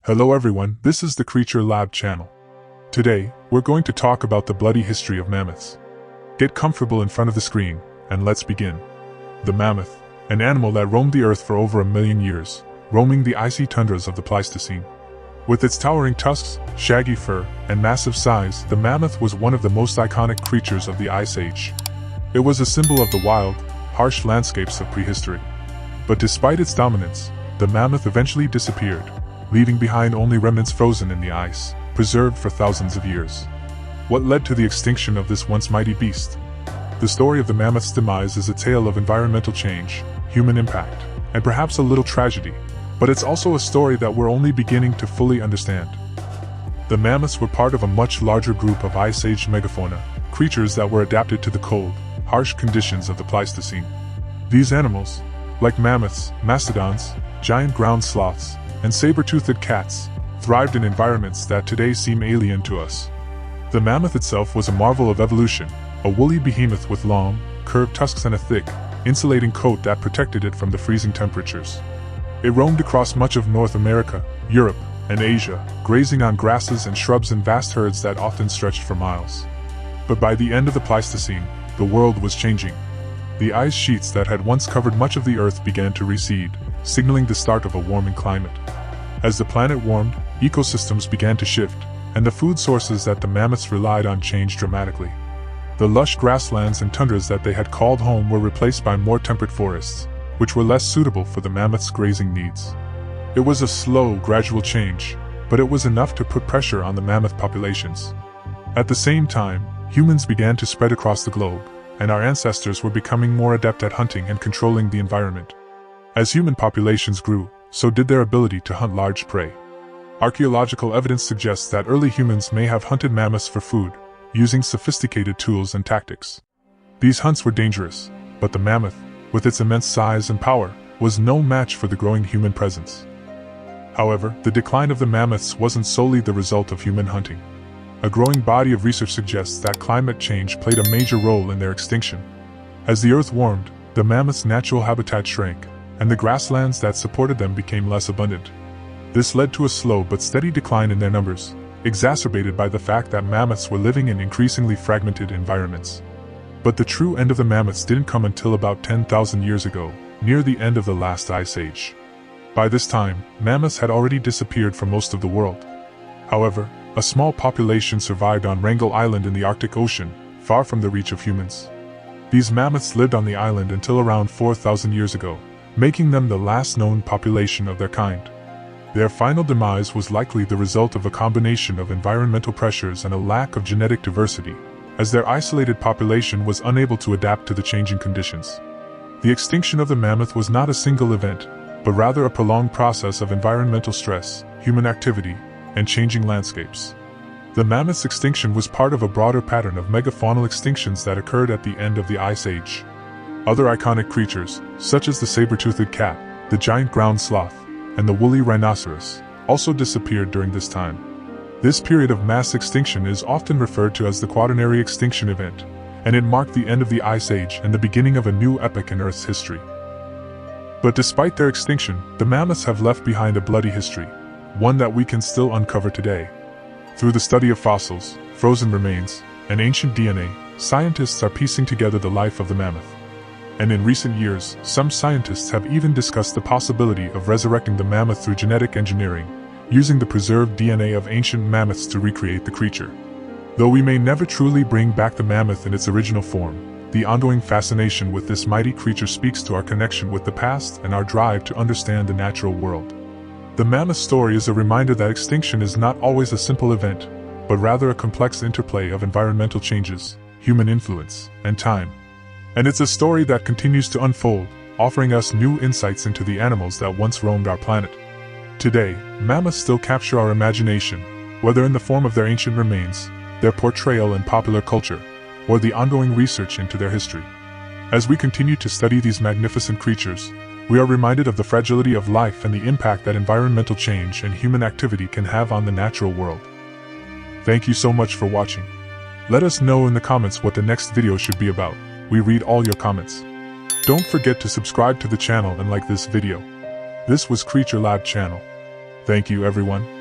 Hello everyone, this is the Creature Lab channel. Today, we're going to talk about the bloody history of mammoths. Get comfortable in front of the screen, and let's begin. The mammoth, an animal that roamed the earth for over 1,000,000 years, roaming the icy tundras of the Pleistocene. With its towering tusks, shaggy fur, and massive size, the mammoth was one of the most iconic creatures of the Ice Age. It was a symbol of the wild, harsh landscapes of prehistory. But despite its dominance, the mammoth eventually disappeared, leaving behind only remnants frozen in the ice, preserved for thousands of years. What led to the extinction of this once mighty beast? The story of the mammoth's demise is a tale of environmental change, human impact, and perhaps a little tragedy, but it's also a story that we're only beginning to fully understand. The mammoths were part of a much larger group of Ice Age megafauna, creatures that were adapted to the cold, harsh conditions of the Pleistocene. These animals, like mammoths, mastodons, giant ground sloths, and saber-toothed cats, thrived in environments that today seem alien to us. The mammoth itself was a marvel of evolution, a woolly behemoth with long, curved tusks and a thick, insulating coat that protected it from the freezing temperatures. It roamed across much of North America, Europe, and Asia, grazing on grasses and shrubs in vast herds that often stretched for miles. But by the end of the Pleistocene, the world was changing. The ice sheets that had once covered much of the Earth began to recede, signaling the start of a warming climate. As the planet warmed, ecosystems began to shift, and the food sources that the mammoths relied on changed dramatically. The lush grasslands and tundras that they had called home were replaced by more temperate forests, which were less suitable for the mammoths' grazing needs. It was a slow, gradual change, but it was enough to put pressure on the mammoth populations. At the same time, humans began to spread across the globe, and our ancestors were becoming more adept at hunting and controlling the environment. As human populations grew, so did their ability to hunt large prey. Archaeological evidence suggests that early humans may have hunted mammoths for food, using sophisticated tools and tactics. These hunts were dangerous, but the mammoth, with its immense size and power, was no match for the growing human presence. However, the decline of the mammoths wasn't solely the result of human hunting. A growing body of research suggests that climate change played a major role in their extinction. As the Earth warmed, the mammoth's natural habitat shrank, and the grasslands that supported them became less abundant. This led to a slow but steady decline in their numbers, exacerbated by the fact that mammoths were living in increasingly fragmented environments. But the true end of the mammoths didn't come until about 10,000 years ago, near the end of the last ice age. By this time, mammoths had already disappeared from most of the world. However, a small population survived on Wrangel Island in the Arctic Ocean, far from the reach of humans. These mammoths lived on the island until around 4,000 years ago, making them the last known population of their kind. Their final demise was likely the result of a combination of environmental pressures and a lack of genetic diversity, as their isolated population was unable to adapt to the changing conditions. The extinction of the mammoth was not a single event, but rather a prolonged process of environmental stress, human activity, and changing landscapes. The mammoth's extinction was part of a broader pattern of megafaunal extinctions that occurred at the end of the Ice Age. Other iconic creatures, such as the saber-toothed cat, the giant ground sloth, and the woolly rhinoceros, also disappeared during this time. This period of mass extinction is often referred to as the Quaternary Extinction Event, and it marked the end of the Ice Age and the beginning of a new epoch in Earth's history. But despite their extinction, the mammoths have left behind a bloody history, one that we can still uncover today. Through the study of fossils, frozen remains, and ancient DNA, scientists are piecing together the life of the mammoth. And in recent years, some scientists have even discussed the possibility of resurrecting the mammoth through genetic engineering, using the preserved DNA of ancient mammoths to recreate the creature. Though we may never truly bring back the mammoth in its original form, the ongoing fascination with this mighty creature speaks to our connection with the past and our drive to understand the natural world. The mammoth story is a reminder that extinction is not always a simple event, but rather a complex interplay of environmental changes, human influence, and time. And it's a story that continues to unfold, offering us new insights into the animals that once roamed our planet. Today, mammoths still capture our imagination, whether in the form of their ancient remains, their portrayal in popular culture, or the ongoing research into their history. As we continue to study these magnificent creatures, we are reminded of the fragility of life and the impact that environmental change and human activity can have on the natural world. Thank you so much for watching. Let us know in the comments what the next video should be about. We read all your comments. Don't forget to subscribe to the channel and like this video. This was Creature Lab channel. Thank you, everyone.